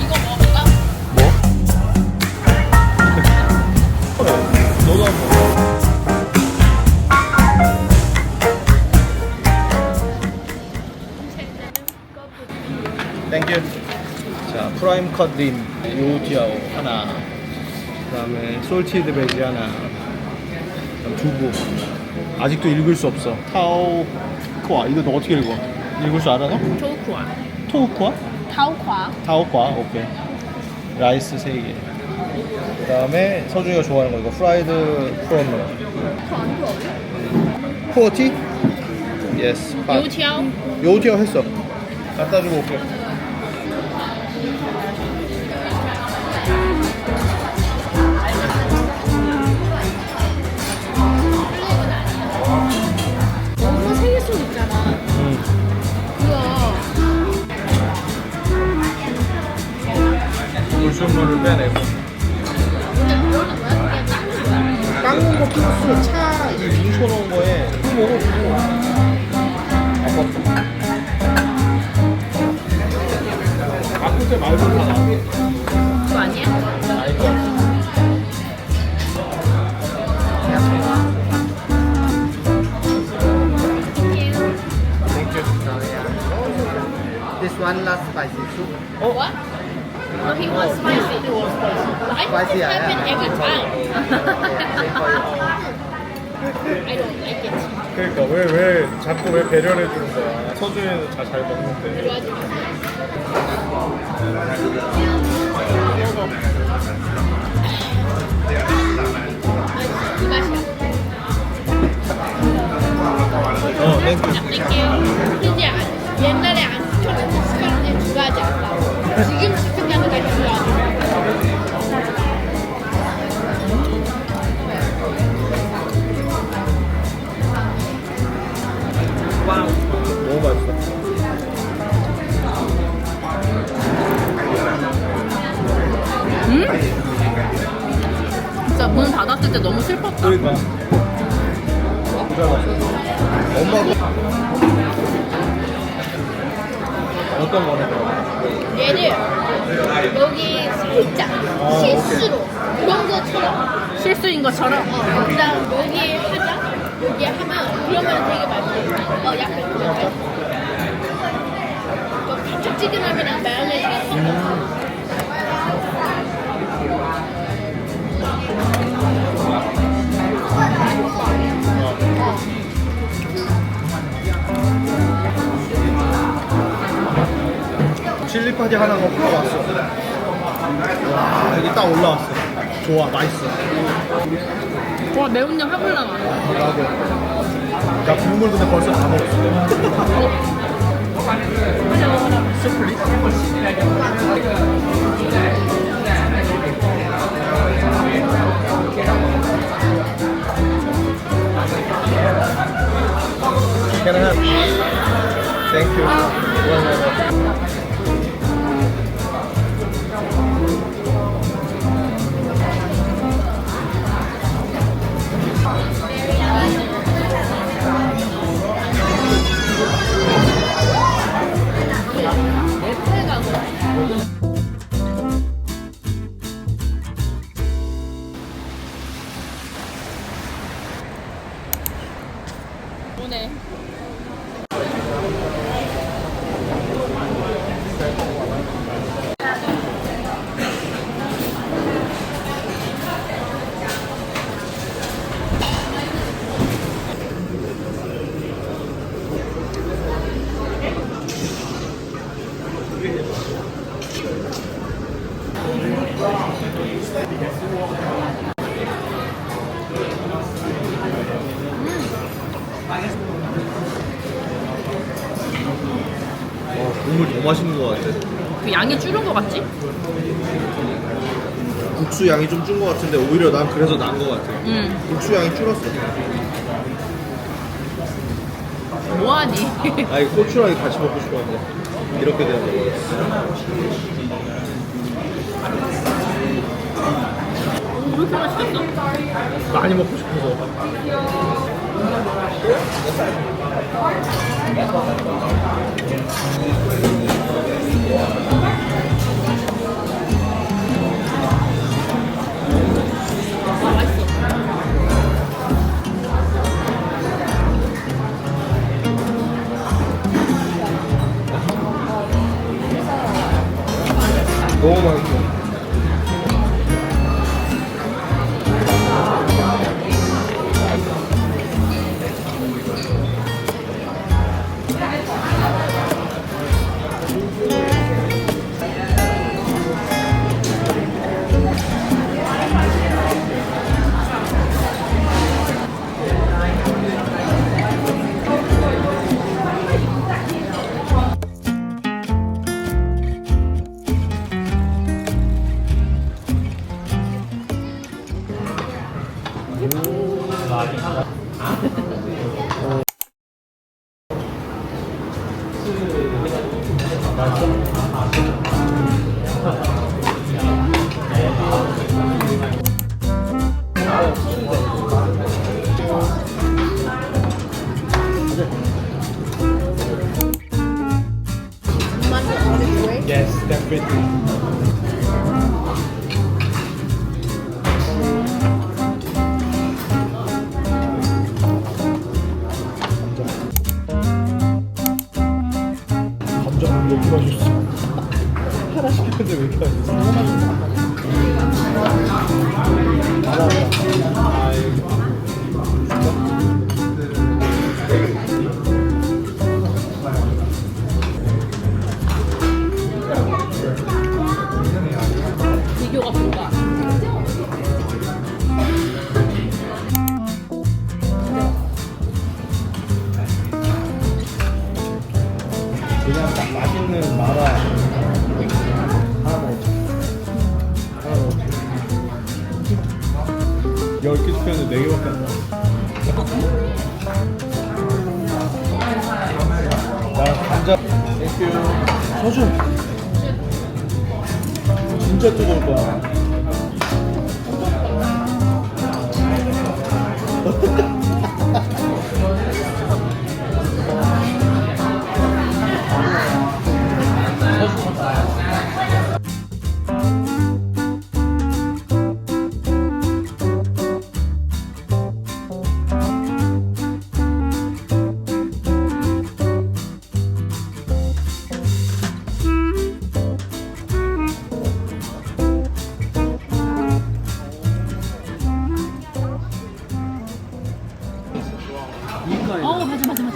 이거 먹을까? 뭐? 너도 한번 먹어. 땡큐. 자, 프라임 컷린 요지아오 하나, 그 다음에 솔티드 베지 하나, 그다음 두부. 아직도 읽을 수 없어. 타오쿠아. 이거 너 어떻게 읽어? 읽을 줄 알아 너? 토우쿠아. 토우쿠아? 타오쿠아. 타오쿠아. 오케이. 라이스 3개. 그 다음에 서준이가 좋아하는 거 이거 프라이드 프롬롤. 포티? 예스. 요티아오. 요티어 했어. 갖다 주고 올게. 엄마 생일송 있잖아. 그거. 물순물을 빼내고. 깎는 거 필수. 차 뭉쳐놓은 거에 이거 먹어주고. 아깝다. 바꿀 때 말고 하나. 그거 아니야? 아닐 것 같아. This one last spicy soup. What? No, he wants spicy. I Spicy, it happen yeah. every time. For you. I don't like it. 그러니까 왜 자꾸 왜 배려를 해주는 거야. 서준이는 다 잘 먹는데. 좋아하지 마. 이 맛이야. 땡큐. 근데 옛날에 안 시켰는데 좋아하지 않아. 지금 시켰냐는 게 좋아하지. 너무 맛있어. 진짜 문 닫았을 때 너무 슬펐다. 그러니까. 엄마도 어떤 거네? 얘를 여기 살짝 실수로 그런 것처럼 실수인 것처럼 그다음 여기에 하자 여기에 하면 그러면 되게 맛있어. 약간 그런 맛. 달짝지근하면 마요네즈가 칠리 파지 하나 먹고 왔어. 와, 여기 딱 올라왔어. 좋아, 맛있어. 와 매운 양 하물랑 안 해. 나도. 야, 국물 근데 벌써 다 먹었어. 스플릿? Can I have? Thank you. 오네. 국물 더 맛있는 것 같아. 그 양이 줄은 것 같지? 국수 양이 좀 준 것 같은데 오히려 난 그래서 나은 것 같아. 국수 양이 줄었어. 뭐하니? 아니 고추랑 같이 먹고 싶었는데 이렇게 되는 거였어. 왜 이렇게 맛있었어? 많이 먹고 싶어서. 너무 맛있어. Yes, definitely. 감자 너무 맛있어. 하나 시켰는데 왜 이렇게 맛있어? 너무 맛있어. 비교가 불가. 그냥 딱 맛있는 마라 하나 먹자. 하나 먹자. 10개 시켰는데 4개밖에 안 나와. 나 감자 땡큐. 서준 진짜 뜨거울 거야. 맞아.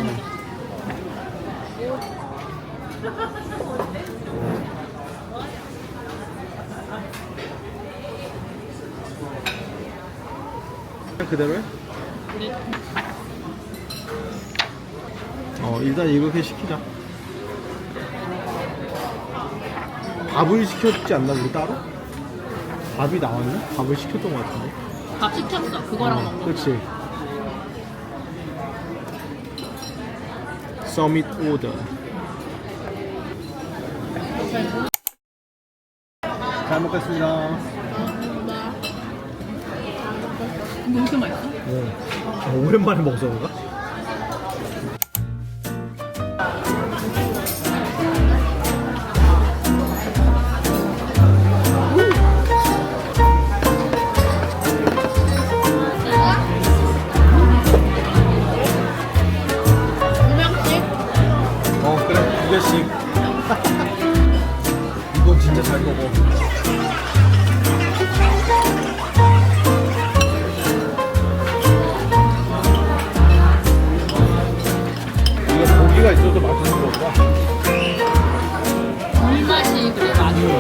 그대로 해? 일단 이렇게 시키자. 밥을 시켰지 않나 우리 따로? 밥이 나왔나? 밥을 시켰던 것 같은데. 밥 시켰어. 그거랑 먹는 거. 그렇지. 서밋 오더. 잘 먹겠습니다. 뭐 이렇게 맛있어? 네. 오랜만에 먹어서 그런가? 그래, 2개씩. 이건 진짜 잘 먹어. 고기가 있어도 맛있는 거구나. 물맛이 그래 맛있어.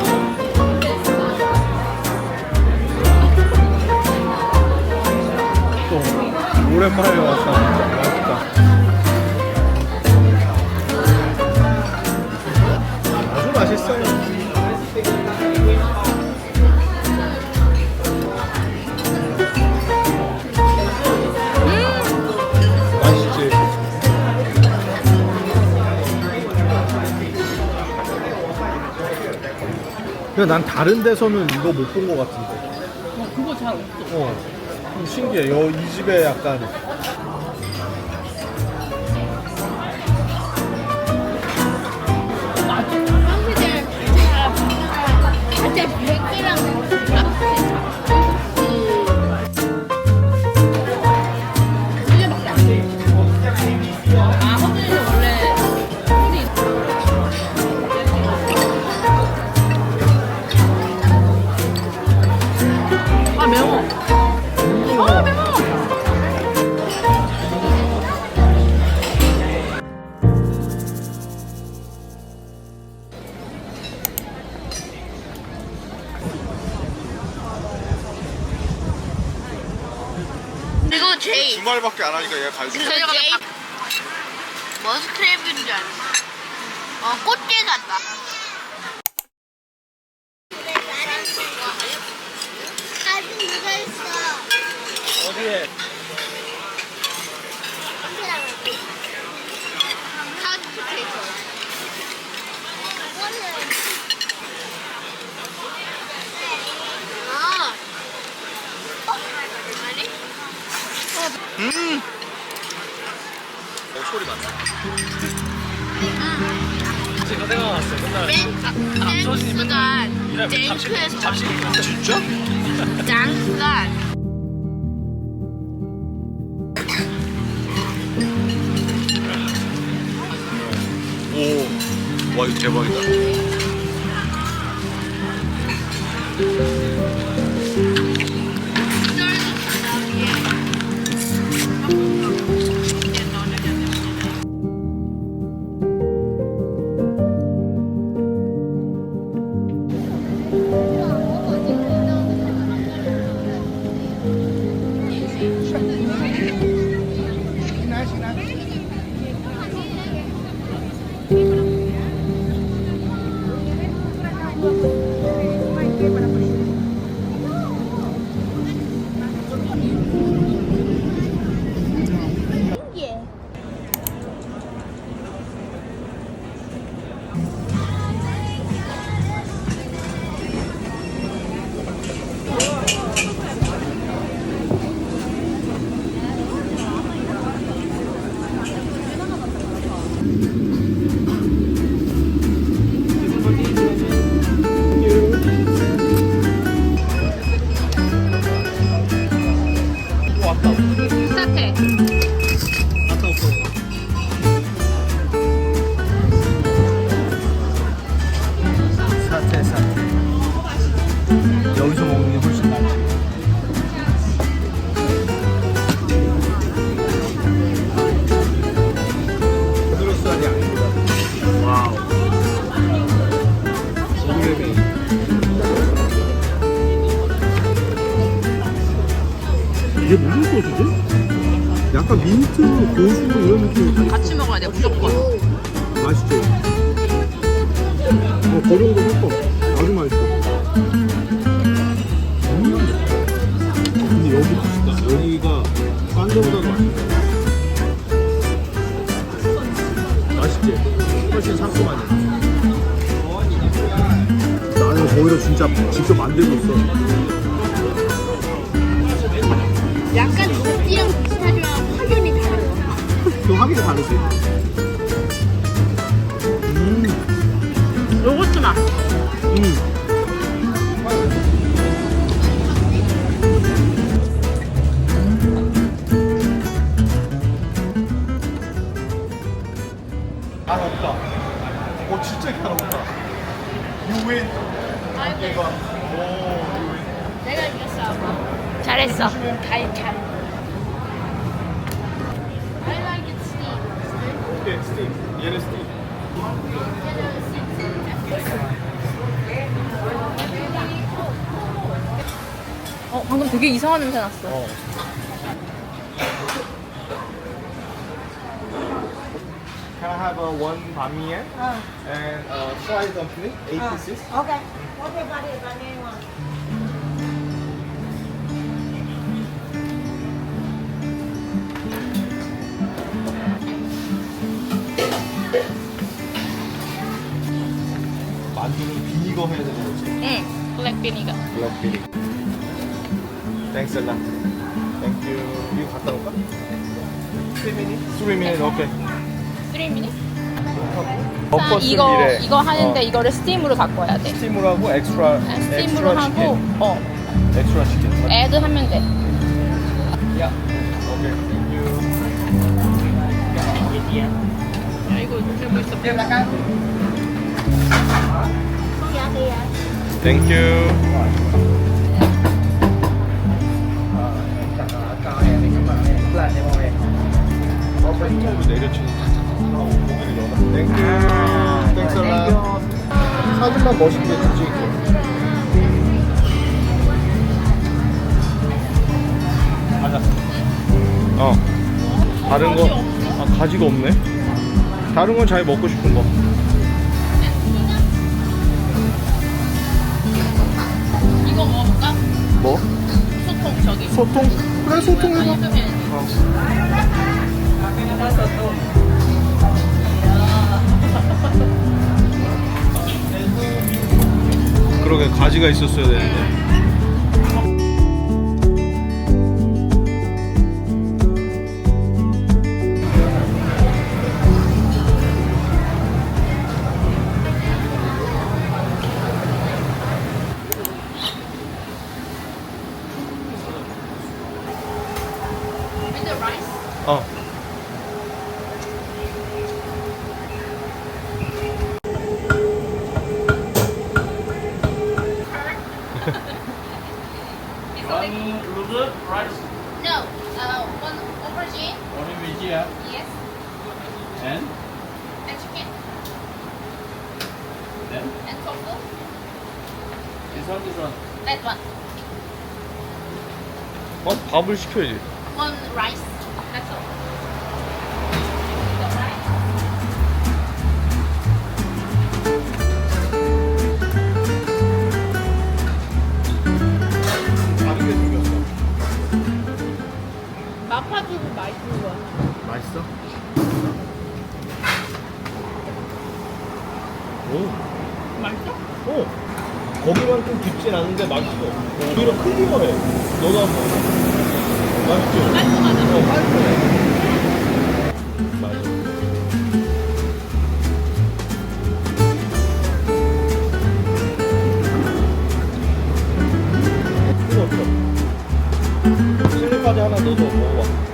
또 오랜만에 왔다. 맛있다. 아주 맛있어요. 맛있지? 근데 난 다른 데서는 이거 못 본 것 같은데. 그거 잘 없어. 좀 신기해. 이 집에 약간 주말밖에 안 하니까 얘가 가야지. 머스크랩인 줄 알았어. 꽃게 같다. 아직 묻어있어. 어디에? 소리 맞나? 제가 생각났어요. 맨날 댄스가 쟁크에서 진짜? 장수가 오, 와 이거 대박이다. 사태. 사태. 여기서 먹는 게 훨씬 낫지. 그릇살이 아닙니다. 와우. 소금이. 이게 무슨 소스지? 약간 민트, 고수 이런 느낌이 같이 먹어야 돼 무조건. 맛있죠? 그 정도 섞어. 아주 맛있어. 근데 여기 맛있다. 여기가 딴 데보다도 맛있다. 맛있지? 훨씬 상큼하네. 나는 거기서 진짜 직접 만들고 있어. 약간 로티랑 비슷하지만 확연히 다르다. 그 확연히 다르지? 요거트 맛. 안 없다. 오 진짜 이렇게 안 없다. 유엔. 얘가. 오 유엔. 내가 이겼어. 잘했어. 잘. I like it steamed. 오케이 스팀. 얘는 스팀. 방금 되게 이상한 냄새 났어. Can I have one banh mi and fried dumpling, 8 pieces? Okay. What about it? By name one. 만두는 비니거 해야 되는 거지? 응. 블랙 비니가. 블랙 비니. Thanks a lot. Thank you. 이거 갖다 놓을까? 3 minutes? 3 minutes, 오케이. 3 minutes? 버퍼스 이거 하는데 이거를 스팀으로 바꿔야 돼. 스팀으로 하고 엑스트라 스팀으로 하고 엑스트라 치킨. 애드 하면 돼. 야. 오케이. 땡큐. 야 이거 들고 있어. 땡큐. 내려치는 고기를 넣어. 땡큐. 땡스 라. 사진만 멋있게 찍을게. 가자. 다른 거? 아, 가지가 없네. 다른 건 잘 먹고 싶은 거. 이거 먹어볼까? 뭐? 소통 저기. 소통? 그래, 소통 해봐. 그러게, 가지가 있었어야 되는데. 어. No, one aubergine. Yes. And? And chicken. Then? And tofu. This one. That one. 밥을 시켜야지. One rice. That's all. 다르게 생겼어. 마파두부 맛있는 거야. 맛있어? 오. 맛있어? 오. 거기만큼 깊진 않은데 맛있어. 오히려 클리어해. 너도 한번. 맛있지? 깔끔하다. 깔끔해. 맞아. 이거 어때? 칠리까지 하나 넣어서 먹어봐.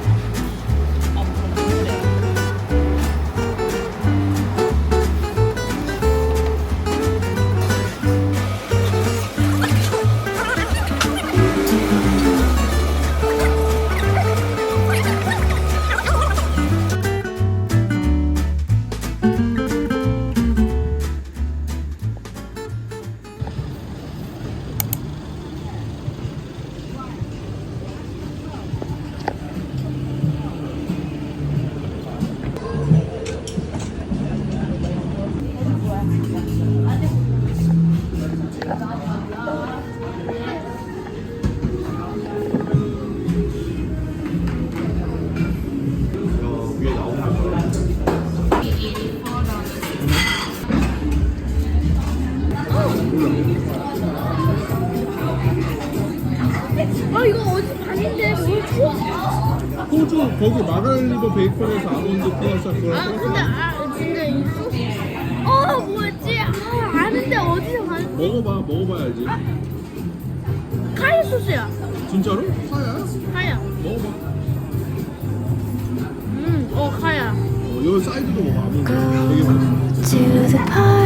위에 나오는 거. 이거 어디 봤는데 뭘 추워? 호주 거기 마가릴리버 베이컨에서 아몬드 피나사 그거 근데 이 소스 뭐였지? 아는데 어디서 봤는지. 먹어봐야지. 카레 소스야. 진짜로? 하야? 카야. 먹어봐. 카야. 여기 사이드도 먹어. 아몬드 되게 맛있어. to the party.